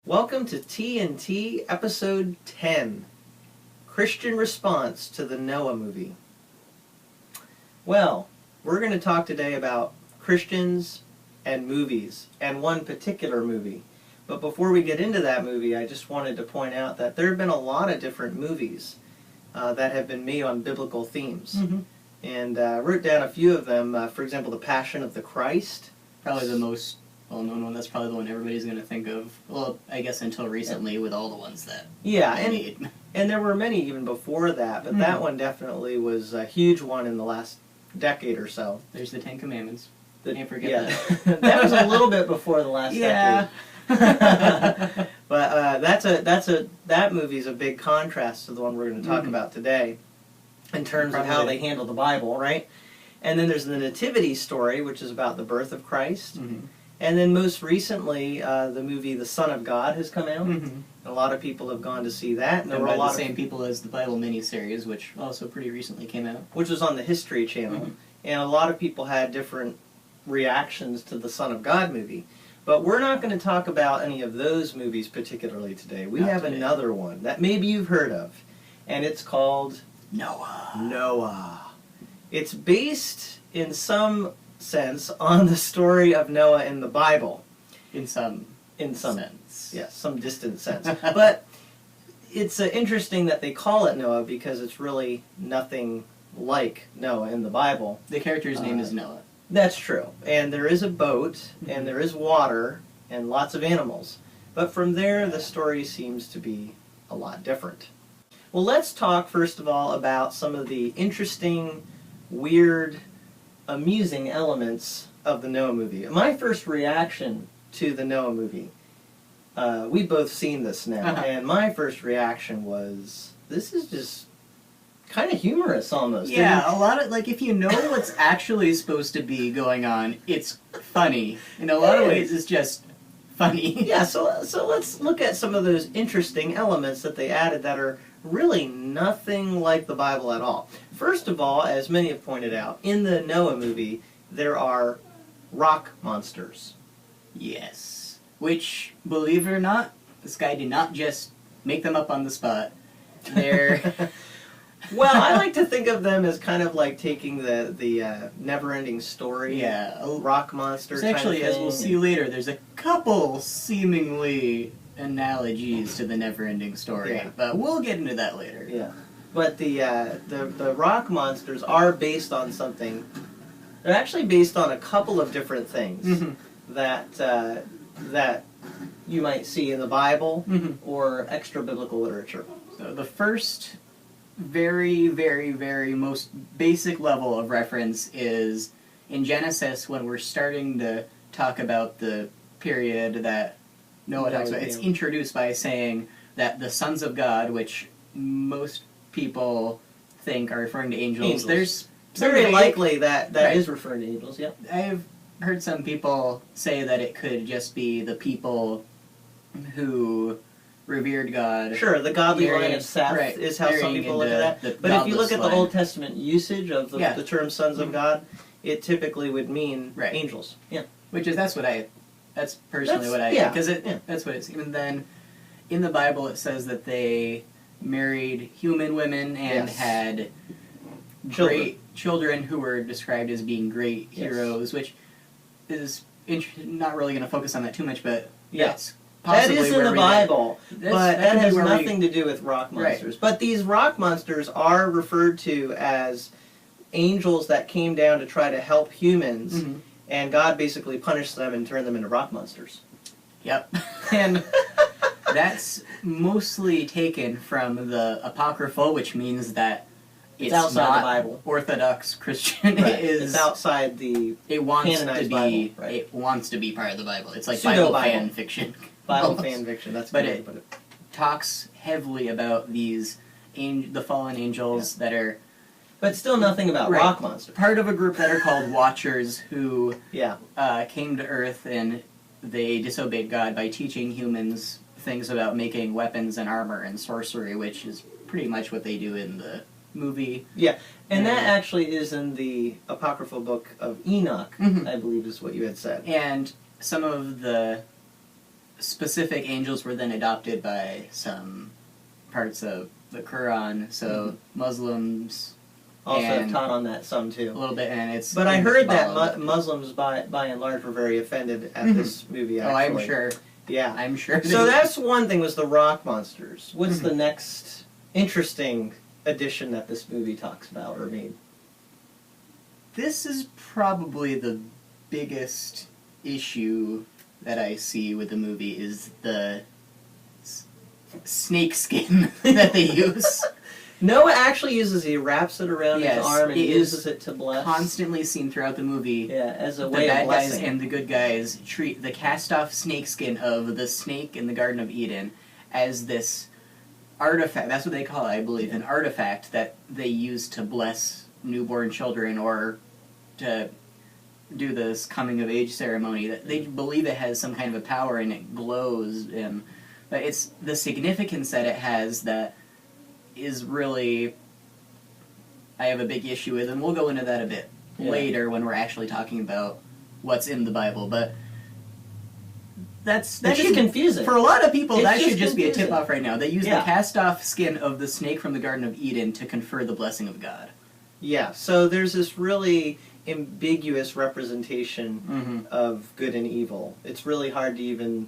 Welcome to TNT Episode 10, Christian Response to the Noah Movie. Well, we're going to talk today about Christians and movies, and one particular movie. But before we get into that movie, I just wanted to point out that there have been a lot of different movies that have been made on biblical themes. Mm-hmm. And I wrote down a few of them. For example, The Passion of the Christ. Probably the most well-known one. That's probably the one everybody's going to think of. Well, I guess until recently with all the ones that they made. And there were many even before that, but that one definitely was a huge one in the last decade or so. There's the Ten Commandments. Can't forget that. That was a little bit before the last decade. But that movie's a big contrast to the one we're going to talk about today, in terms of how they handle the Bible, right? And then there's the Nativity story, which is about the birth of Christ. Mm-hmm. And then most recently, the movie The Son of God has come out. Mm-hmm. A lot of people have gone to see that. And by the same people as the Bible miniseries, which also pretty recently came out. Which was on the History Channel. Mm-hmm. And a lot of people had different reactions to the Son of God movie. But we're not going to talk about any of those movies particularly today. We have another one that maybe you've heard of. And it's called Noah. It's based, in some sense, on the story of Noah in the Bible. In some sense. Yes, some distant sense. But it's interesting that they call it Noah because it's really nothing like Noah in the Bible. The character's name is Noah. That's true. And there is a boat, and there is water, and lots of animals. But from there, the story seems to be a lot different. Well, let's talk, first of all, about some of the interesting, weird, amusing elements of the Noah movie. My first reaction to the Noah movie, we've both seen this now, and my first reaction was, this is just kind of humorous almost. Yeah, a lot of, if you know what's actually supposed to be going on, it's funny. In a lot of ways, it's just funny. Yeah, so let's look at some of those interesting elements that they added that are really nothing like the Bible at all. First of all, as many have pointed out, in the Noah movie, there are rock monsters. Yes. Which, believe it or not, this guy did not just make them up on the spot. They're... Well, I like to think of them as kind of like taking the Never-Ending Story rock monster kind actually, of thing. as we'll see later, there's a couple seemingly analogies to the Never-Ending Story, but we'll get into that later. Yeah, but the rock monsters are based on something. They're actually based on a couple of different things that you might see in the Bible or extra biblical literature. So the first very, very, very most basic level of reference is in Genesis when we're starting to talk about the period that Noah talks about. It's introduced by saying that the sons of God, which most people think are referring to angels. There's very likely that is referring to angels, yeah. I've heard some people say that it could just be the people who revered God. Sure, the godly line of Seth is how some people look at that. But if you look at the Old Testament usage of the term sons of God, it typically would mean angels. Yeah. That's personally what I think, because that's what it's. Even then, in the Bible it says that they married human women and had great children who were described as being great heroes, which is not really going to focus on that too much, but that's that is in the Bible, but that has nothing to do with rock monsters. Right. But these rock monsters are referred to as angels that came down to try to help humans, and God basically punished them and turned them into rock monsters. Yep. And that's mostly taken from the Apocryphal, which means that it's outside not the Bible. Orthodox Christian. It's outside the canonized Bible. Right. It wants to be part of the Bible. It's like Pseudo-Bible. Bible fan fiction. Bible fan fiction, that's but good. But it talks heavily about these the fallen angels that are... But still nothing about rock monsters. Part of a group that are called Watchers who came to Earth and they disobeyed God by teaching humans things about making weapons and armor and sorcery, which is pretty much what they do in the movie. Yeah, and that actually is in the apocryphal book of Enoch, I believe is what you had said. And some of the specific angels were then adopted by some parts of the Quran, so Muslims Also have and taught on that some a too. little bit, and it's. But I heard that followed. Muslims, by and large, were very offended at this movie. Oh, Actually. I'm sure. Yeah. I'm sure. So that's one thing, was the rock monsters. What's Mhm. the next interesting addition that this movie talks about or made? This is probably the biggest issue that I see with the movie is the snake skin that they use. Noah actually uses, he wraps it around Yes, his arm and it uses is it to bless. Constantly seen throughout the movie. Yeah, as a The way of bad guys blessing. and the good guys treat the cast-off snake skin of the snake in the Garden of Eden as this artifact. That's what they call it, I believe, an artifact that they use to bless newborn children or to do this coming-of-age ceremony. That they believe it has some kind of a power and it glows. But it's the significance that it has that is really, I have a big issue with, and we'll go into that a bit later when we're actually talking about what's in the Bible. But It's just confusing. for a lot of people. It's That just should just be a confusing. tip-off right now. They use Yeah. the cast-off skin of the snake from the Garden of Eden to confer the blessing of God. Yeah, so there's this really ambiguous representation Mm-hmm. of good and evil. It's really hard to even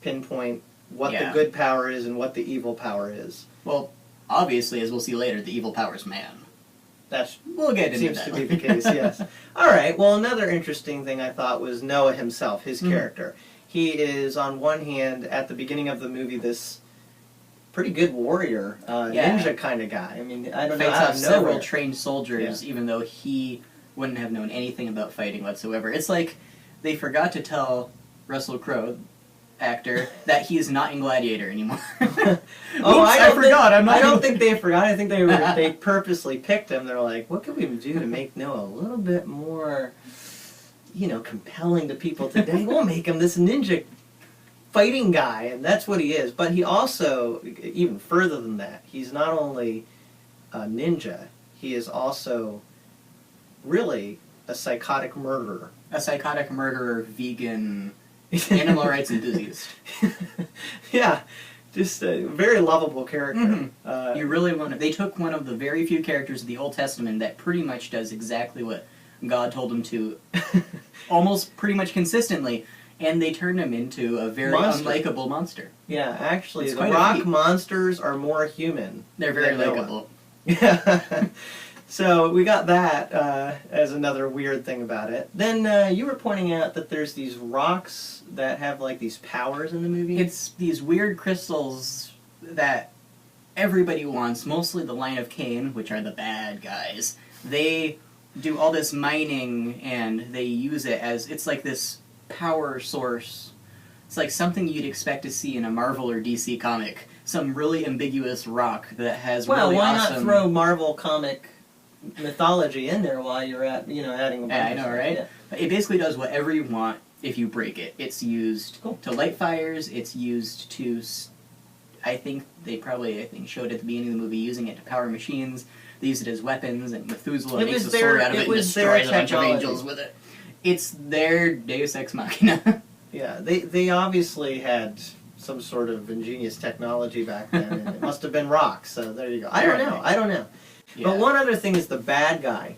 pinpoint what the Yeah. good power is and what the evil power is. Well, obviously, as we'll see later, the evil power is man. That We'll get into seems that. to be the case, yes. All right, well, another interesting thing I thought was Noah himself, his Mhm. character. He is, on one hand, at the beginning of the movie, this pretty good warrior, Yeah. ninja kind of guy. I mean, I don't know, Fights out off of several nowhere. trained soldiers, even though he wouldn't have known anything about fighting whatsoever. It's like they forgot to tell Russell Crowe, actor, that he's not in Gladiator anymore. Oh, Oops, I forgot. I'm not. I don't think they forgot. I think they purposely picked him. They're like, what can we do to make Noah a little bit more, compelling to people today? We'll make him this ninja fighting guy, and that's what he is. But he also, even further than that, he's not only a ninja, he is also really a psychotic murderer. A psychotic murderer, vegan, animal rights enthusiast. Yeah, just a very lovable character. Mhm. You really want to. They took one of the very few characters of the Old Testament that pretty much does exactly what God told him to, almost pretty much consistently, and they turned him into a very Monster. unlikable monster. Yeah, actually, It's the quite a rock feat. monsters are more human. They're very than Noah. likable. Yeah. So we got that as another weird thing about it. Then you were pointing out that there's these rocks that have like these powers in the movie. It's these weird crystals that everybody wants, mostly the line of Cain, which are the bad guys. They do all this mining and they use it as, it's like this power source. It's like something you'd expect to see in a Marvel or DC comic. Some really ambiguous rock that has well, really why awesome... not throw Marvel comic mythology in there while you're at adding a bunch Yeah, I of know, stuff. right? Yeah. It basically does whatever you want if you break it. It's used Cool. to light fires. It's used to, I think they probably showed at the beginning of the movie using it to power machines. They use it as weapons, and Methuselah It makes was a sword their- out of it it and was their destroys a bunch of technology. angels with it. It's their Deus Ex Machina. Yeah, they obviously had some sort of ingenious technology back then, and it must have been rocks. So there you go. I don't know. Yeah. But one other thing is the bad guy,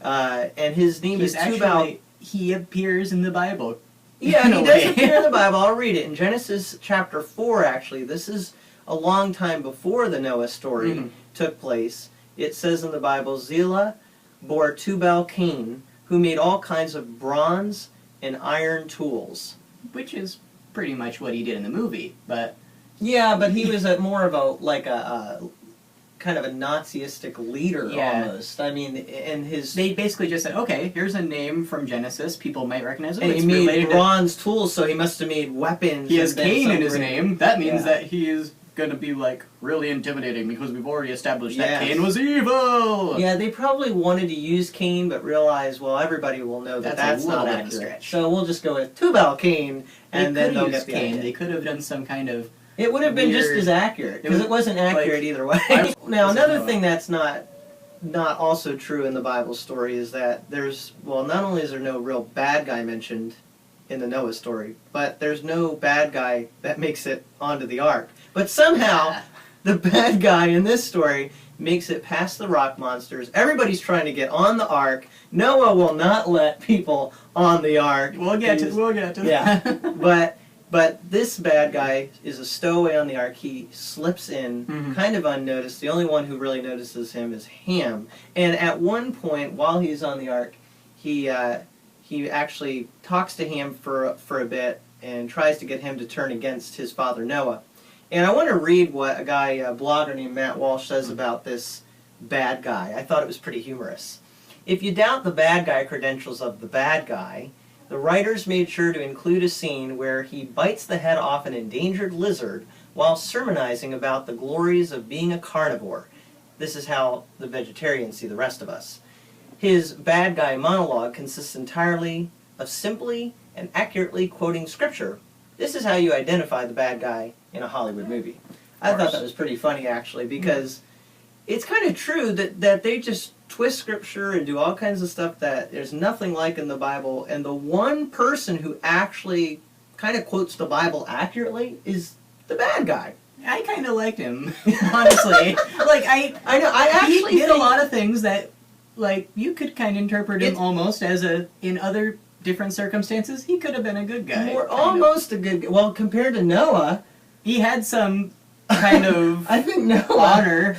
and his name He's is Tubal. actually, he appears in the Bible. Yeah, in he a does way. appear in the Bible. I'll read it. In Genesis chapter 4, actually, this is a long time before the Noah story Mhm. took place. It says in the Bible, Zillah bore Tubal-Cain, who made all kinds of bronze and iron tools. Which is pretty much what he did in the movie, but... Yeah, but he was more of a kind of a Naziistic leader Yeah. almost. I mean, and his... They basically just said, okay, here's a name from Genesis. People might recognize it. and It's he made related to- bronze tools, so he must have made weapons. He has and then Cain some in his great- name. That means Yeah. that he is going to be, like, really intimidating because we've already established that Yes. Cain was evil! Yeah, they probably wanted to use Cain, but realized, well, everybody will know that That's a that's not little bit of a accurate. stretch. So we'll just go with Tubal-Cain, and They then could they'll use get the Cain. idea. They could have done some kind of... It would have been just weird- as accurate, It because was- it wasn't accurate like, either way. I- Now, This is another Noah. thing that's not also true in the Bible story is that there's, well, not only is there no real bad guy mentioned in the Noah story, but there's no bad guy that makes it onto the ark. But somehow, the bad guy in this story makes it past the rock monsters. Everybody's trying to get on the ark. Noah will not let people on the ark. We'll get to Yeah, that. but this bad guy is a stowaway on the ark. He slips in, kind of unnoticed. The only one who really notices him is Ham. And at one point, while he's on the ark, he actually talks to Ham for a bit and tries to get him to turn against his father Noah. And I want to read what a blogger named Matt Walsh says about this bad guy. I thought it was pretty humorous. If you doubt the bad guy credentials of the bad guy, the writers made sure to include a scene where he bites the head off an endangered lizard while sermonizing about the glories of being a carnivore. This is how the vegetarians see the rest of us. His bad guy monologue consists entirely of simply and accurately quoting scripture. This is how you identify the bad guy in a Hollywood movie. I thought that was pretty funny, actually, because it's kind of true that they just twist scripture and do all kinds of stuff that there's nothing like in the Bible, and the one person who actually kind of quotes the Bible accurately is the bad guy. I kind of liked him, honestly. I know, I actually he did a lot of things that, you could kind of interpret him almost as in other different circumstances, he could have been a good guy. Almost a good guy. Well, compared to Noah, he had some kind of I think Noah, honor.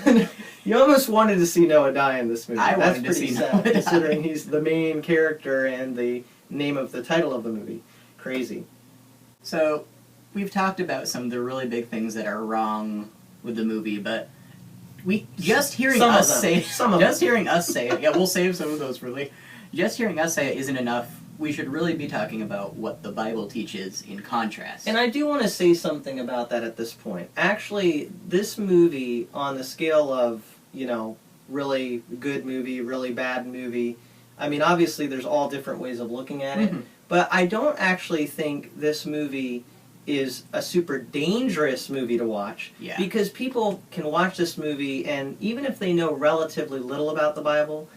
You almost wanted to see Noah die in this movie. I That's wanted to see sad, Noah die. considering he's the main character and the name of the title of the movie. Crazy. So, we've talked about some of the really big things that are wrong with the movie, but hearing us say it, yeah, we'll save some of those really. Just hearing us say it isn't enough. We should really be talking about what the Bible teaches in contrast. And I do want to say something about that at this point. Actually, this movie, on the scale of, really good movie, really bad movie, I mean, obviously there's all different ways of looking at it, but I don't actually think this movie is a super dangerous movie to watch. Yeah. Because people can watch this movie, and even if they know relatively little about the Bible,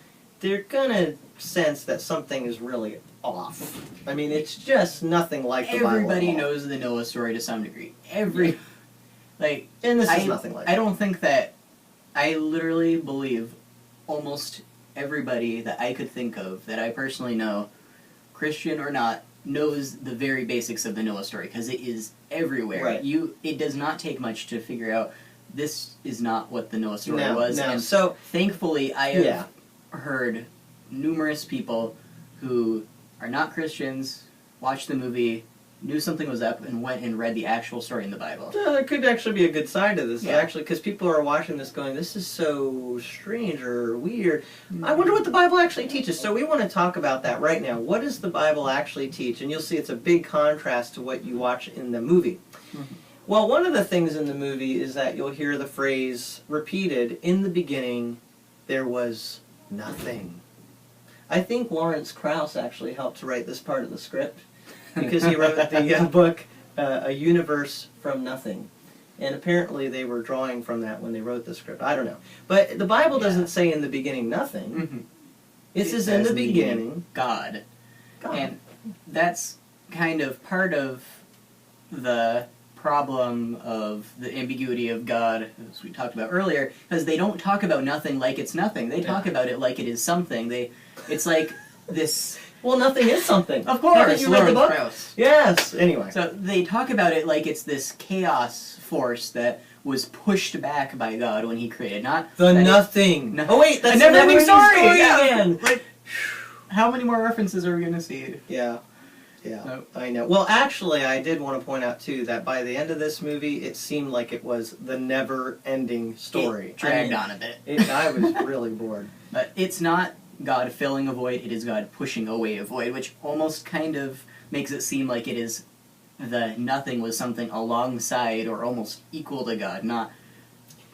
they're going to sense that something is really off. I mean, it's just nothing like the Bible. Everybody knows the Noah story to some degree. And this is nothing like I don't think that... I literally believe almost everybody that I could think of, that I personally know, Christian or not, knows the very basics of the Noah story, because it is everywhere. Right. It does not take much to figure out this is not what the Noah story was. No. And so thankfully, I have heard numerous people who are not Christians, watched the movie, knew something was up, and went and read the actual story in the Bible. there could actually be a good side to this, Yeah. actually, because people are watching this going, this is so strange or weird. I wonder what the Bible actually teaches. So we want to talk about that right now. What does the Bible actually teach? And you'll see it's a big contrast to what you watch in the movie. Well, one of the things in the movie is that you'll hear the phrase repeated, in the beginning, there was nothing. I think Lawrence Krauss actually helped to write this part of the script, because he wrote the book, A Universe from Nothing. And apparently they were drawing from that when they wrote the script. I don't know. But the Bible doesn't say in the beginning nothing. It says in the beginning God. God. And that's kind of part of the problem of the ambiguity of God, as we talked about earlier, because they don't talk about nothing like it's nothing. They talk about it like it is something. It's like this... Well, nothing is something. Of course, Haven't you read the book? Krauss. Yes. Anyway. So they talk about it like it's this chaos force that was pushed back by God when He created, not the that nothing. No. Oh wait, that's a never-ending story Yeah. again. How many more references are we going to see? Yeah. Yeah, Nope. I know. Well, actually, I did want to point out, too, that by the end of this movie, it seemed like it was the never-ending story. It dragged on a bit. I was really bored. But it's not God filling a void, it is God pushing away a void, which almost kind of makes it seem like it is the nothing was something alongside or almost equal to God, not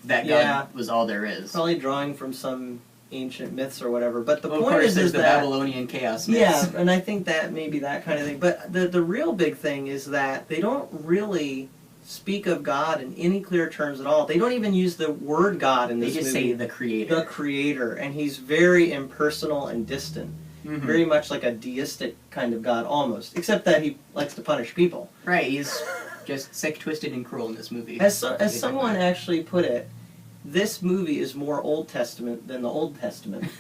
that God was all there is. Probably drawing from some ancient myths or whatever. But the Well, point of course, is there's the that... Babylonian chaos myths. Yeah, and I think that maybe that kind of thing. But the real big thing is that they don't really speak of God in any clear terms at all. They don't even use the word God in this movie. They just say the Creator. The Creator, and He's very impersonal and distant. very much like a deistic kind of God almost, except that he likes to punish people. Right, he's just sick, twisted, and cruel in this movie. As someone actually put it, this movie is more Old Testament than the Old Testament.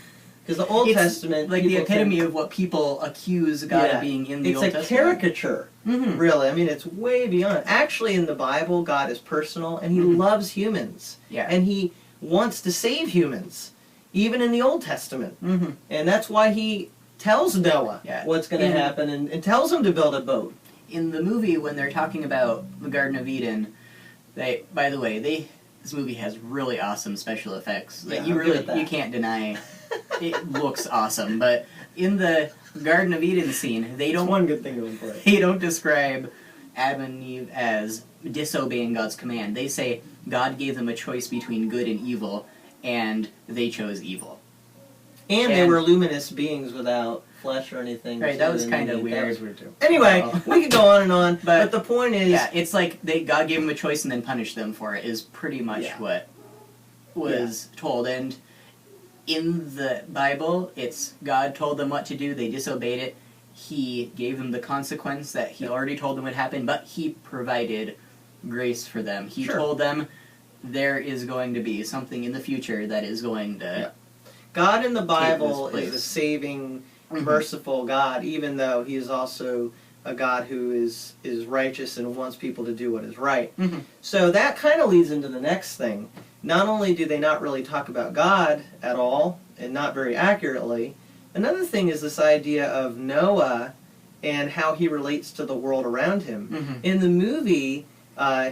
Because the Old Testament, like the epitome of what people accuse God of being in the Old Testament. It's a caricature, really. I mean, it's way beyond. Actually, in the Bible, God is personal, and He loves humans. Yeah. And He wants to save humans, even in the Old Testament. And that's why He tells Noah what's going to happen and tells him to build a boat. In the movie, when they're talking about the Garden of Eden, by the way, this movie has really awesome special effects that you can't deny. It looks awesome, but in the Garden of Eden scene, they don't. It's one good thing going for it. They don't describe Adam and Eve as disobeying God's command. They say God gave them a choice between good and evil, and they chose evil. And they were luminous beings without flesh or anything. Right, that was kind of weird. That was weird too. Anyway, we could go on and on, but the point is... Yeah, it's like God gave them a choice and then punished them for it, is pretty much what was told. And in the Bible, it's God told them what to do, they disobeyed it, He gave them the consequence that He already told them would happen, but He provided grace for them. He told them there is going to be something in the future that is going to... God in the Bible is a saving, merciful God, even though He is also a God who is righteous and wants people to do what is right. So that kind of leads into the next thing. Not only do they not really talk about God at all, and not very accurately, another thing is this idea of Noah and how he relates to the world around him. In the movie,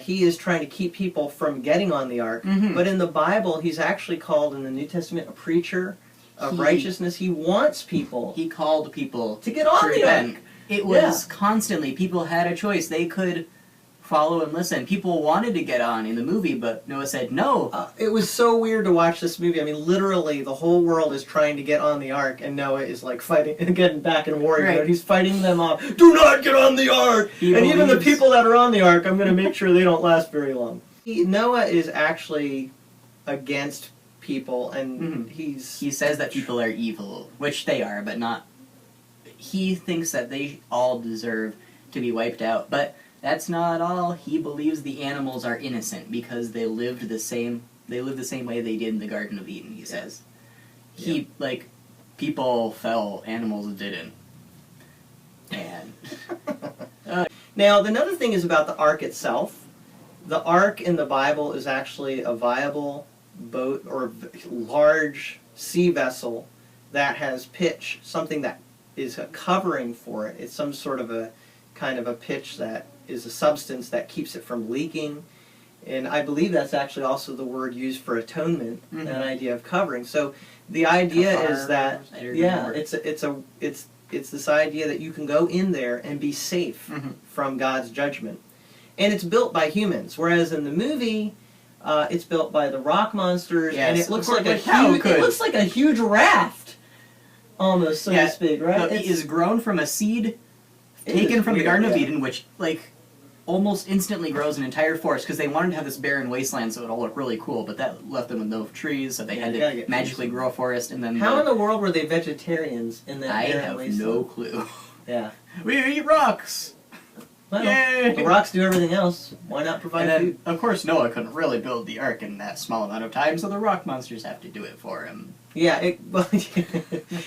he is trying to keep people from getting on the ark, but in the Bible, he's actually called in the New Testament a preacher of righteousness. He wants people. He called people to get on the ark. It was constantly, people had a choice. They could follow and listen. People wanted to get on in the movie, but Noah said no. It was so weird to watch this movie. I mean, literally, the whole world is trying to get on the ark, and Noah is like fighting and getting back in warrior mode. He's fighting them off. Do not get on the ark! And even the people that are on the ark, I'm going to make sure they don't last very long. Noah is actually against people, and he says that people are evil, which they are, but not. He thinks that they all deserve to be wiped out, but that's not all. He believes the animals are innocent because they lived the same way they did in the Garden of Eden, he says. People fell, animals didn't. And now, another thing is about the ark itself. The ark in the Bible is actually a viable boat or large sea vessel that has pitch, something that is a covering for it. It's some sort of a kind of a pitch that is a substance that keeps it from leaking. And I believe that's actually also the word used for atonement, that idea of covering. So the idea is that, it's this idea that you can go in there and be safe from God's judgment. And it's built by humans, whereas in the movie, it's built by the rock monsters, and it looks like a huge raft, almost, so to speak, right? It is grown from a seed taken from the Garden of Eden, which, almost instantly grows an entire forest, because they wanted to have this barren wasteland so it all looked really cool, but that left them with no trees, so they had to magically grow a forest, and then... How in the world were they vegetarians in that barren wasteland? I have no clue. Yeah. We eat rocks! Well, yay! The rocks do everything else. Why not provide food? Of course, Noah couldn't really build the ark in that small amount of time, so the rock monsters have to do it for him. Yeah,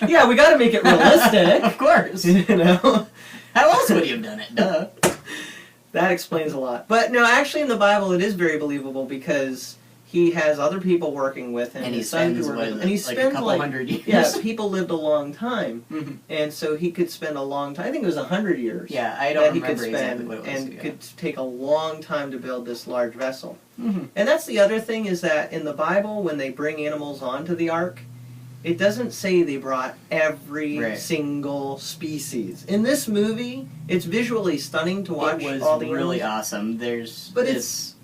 yeah, we gotta make it realistic. Of course. How else would he have done it? Duh. That explains a lot. But no, actually in the Bible it is very believable because he has other people working with him. And he spends, a couple hundred years. Yeah, people lived a long time. And so he could spend a long time. I think it was 100 years. Yeah, I don't remember exactly what it was. And could take a long time to build this large vessel. And that's the other thing is that in the Bible, when they bring animals onto the ark, it doesn't say they brought every single species. In this movie, it's visually stunning to watch. It was all the really animals. awesome. There's this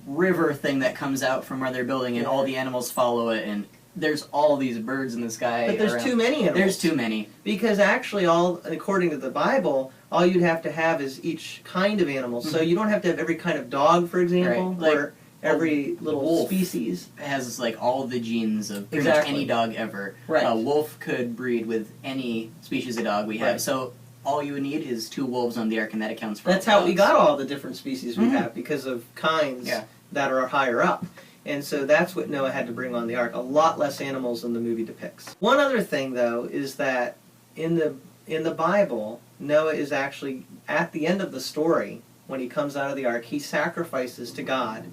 river thing that comes out from where they're building, and all the animals follow it, and there's all these birds in the sky. But there's too many animals. There's too many. Because actually, according to the Bible, all you'd have to have is each kind of animal. So you don't have to have every kind of dog, for example, or every little wolf species. has like all the genes of pretty Exactly. much any dog ever. Right. A wolf could breed with any species of dog we have. Right. So all you would need is 2 wolves on the ark, and that accounts for That's all how we dogs. got all the different species we Mhm. have, because of kinds Yeah. that are higher up. And so that's what Noah had to bring on the ark. A lot less animals than the movie depicts. One other thing, though, is that in the Bible, Noah is actually, at the end of the story, when he comes out of the ark, he sacrifices to God,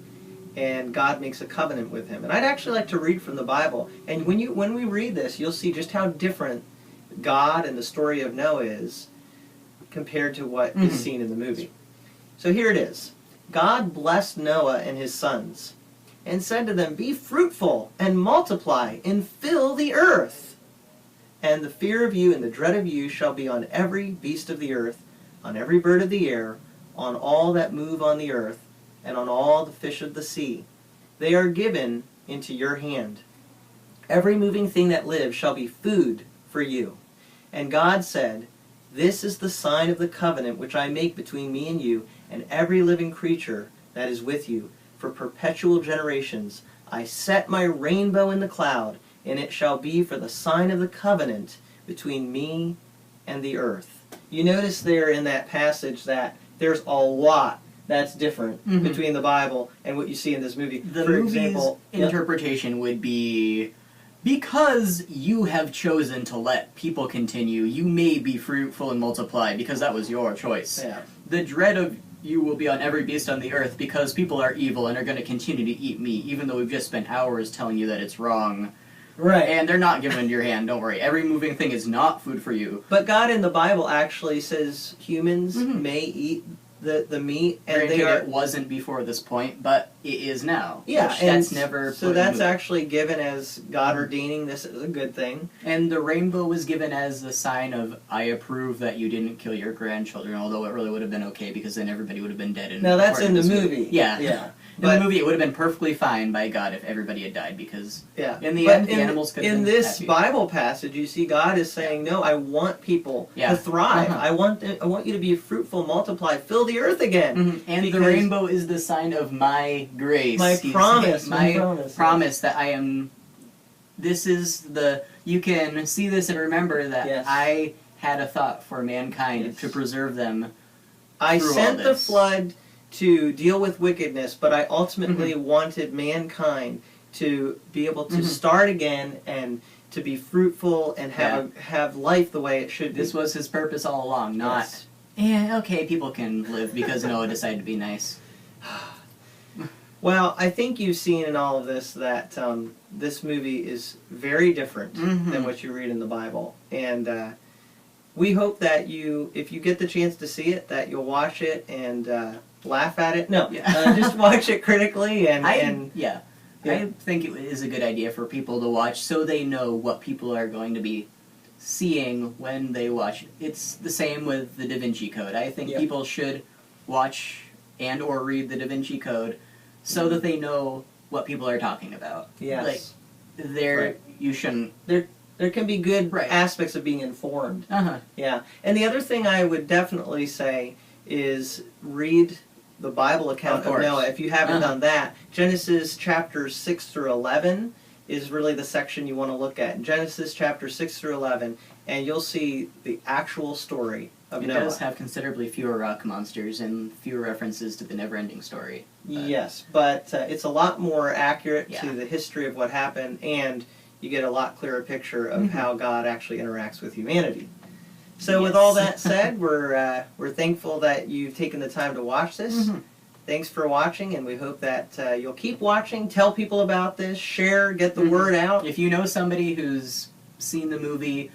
and God makes a covenant with him. And I'd actually like to read from the Bible. And when we read this, you'll see just how different God and the story of Noah is compared to what Mhm. is seen in the movie. So here it is. God blessed Noah and his sons, and said to them, "Be fruitful, and multiply, and fill the earth. And the fear of you and the dread of you shall be on every beast of the earth, on every bird of the air, on all that move on the earth, and on all the fish of the sea. They are given into your hand. Every moving thing that lives shall be food for you." And God said, "This is the sign of the covenant which I make between me and you, and every living creature that is with you, for perpetual generations. I set my rainbow in the cloud, and it shall be for the sign of the covenant between me and the earth." You notice there in that passage that there's a lot that's different Mhm. between the Bible and what you see in this movie. The For movie's example, interpretation would be, because you have chosen to let people continue, you may be fruitful and multiply because that was your choice. Yeah. The dread of you will be on every beast on the earth because people are evil and are going to continue to eat meat, even though we've just spent hours telling you that it's wrong. Right. And they're not given into your hand, don't worry. Every moving thing is not food for you. But God in the Bible actually says humans Mhm. may eat the meat, and Granted, they are. it wasn't before this point, but it is now. Yeah, which and that's never so put in that's the movie. actually given as God ordaining this as a good thing. And the rainbow was given as the sign of, I approve that you didn't kill your grandchildren, although it really would have been okay because then everybody would have been dead. Now that's according in to the this movie. Yeah. Yeah. In But the movie, it would have been perfectly fine by God if everybody had died because yeah. in the But end, the animals could have in been this happy. Bible passage, you see God is saying, "No, I want people Yeah. to thrive. Uh-huh. I want you to be fruitful, multiply, fill the earth again." Mhm. And the Because- rainbow is the sign of my grace. My He's- promise, my my promise, promise that I am. This is the. You can see this and remember that Yes. I had a thought for mankind Yes. to preserve them. I through all sent the this. flood to deal with wickedness, but I ultimately Mm-hmm. wanted mankind to be able to Mhm. start again and to be fruitful and have life the way it should be. This was his purpose all along, not. Yes. Yeah, okay, people can live because Noah decided to be nice. Well, I think you've seen in all of this that this movie is very different Mhm. than what you read in the Bible, and we hope that if you get the chance to see it, that you'll watch it and laugh at it. No, Yeah. just watch it critically and Yeah. Yeah. I think it is a good idea for people to watch so they know what people are going to be seeing when they watch it. It's the same with the Da Vinci Code. I think Yeah. people should watch and or read the Da Vinci Code so that they know what people are talking about. yes. Like, there, Right. you shouldn't. There can be good Right. aspects of being informed. Uh-huh. Yeah. And the other thing I would definitely say is read the Bible account Of of course. Noah. If you haven't Uh-huh. done that, Genesis chapters 6 through 11 is really the section you want to look at. Genesis chapter 6 through 11, and you'll see the actual story of It Noah. does have considerably fewer rock monsters and fewer references to the never-ending story. But- Yes, but it's a lot more accurate Yeah. to the history of what happened, and you get a lot clearer picture of Mhm. how God actually interacts with humanity. So, with Yes. all that said, we're thankful that you've taken the time to watch this. Mhm. Thanks for watching, and we hope that you'll keep watching. Tell people about this. Share. Get the Mhm. word out. If you know somebody who's seen the movie,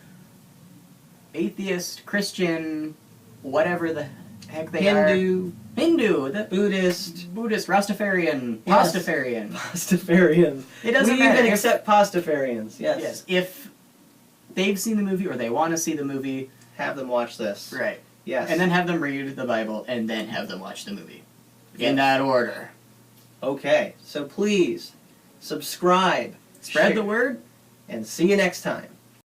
atheist, Christian, whatever the heck they Hindu, are. Hindu, the Buddhist, Buddhist, Rastafarian, Yes. Pastafarian. Pastafarians. It doesn't we matter. even If- accept Pastafarians. Yes. Yes, if they've seen the movie or they want to see the movie, Have them watch this. right, Yes. and then have them read the Bible and then have them watch the movie. Yes. In that order. Okay. So please subscribe. Spread share, the word. and see you next time.